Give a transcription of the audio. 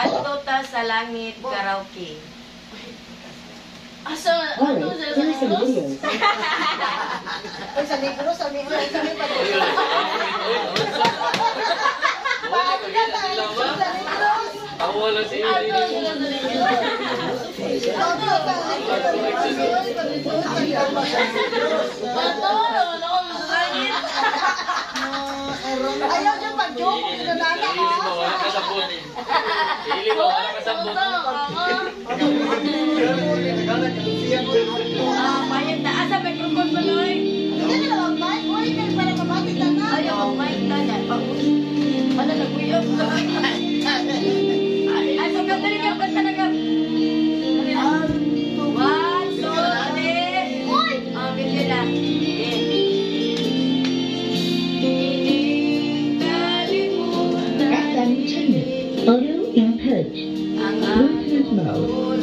Adto ta sa langit karaoke. Asa, ano sa Negros? Ay, sa Negros, sa Negros, sa Negros. Wala si Ano sila sa Negros? Matulog ako sa langit. Ayaw niya pag-joke, kung ginanana ka. Ili mo, wala kasabot. Ili mo, wala kasabot. Mayag na. Asa microphone mo, Noy? Hindi nila mag-mic, uy, kayo para mabati ka na. Ayaw, mic na na. Ano na, kuya? Ay, so ganda rin yung kanta na gab. One, two, three. Uy! Ganyan na. FM channel. Audio input. Ang Bluetooth mode.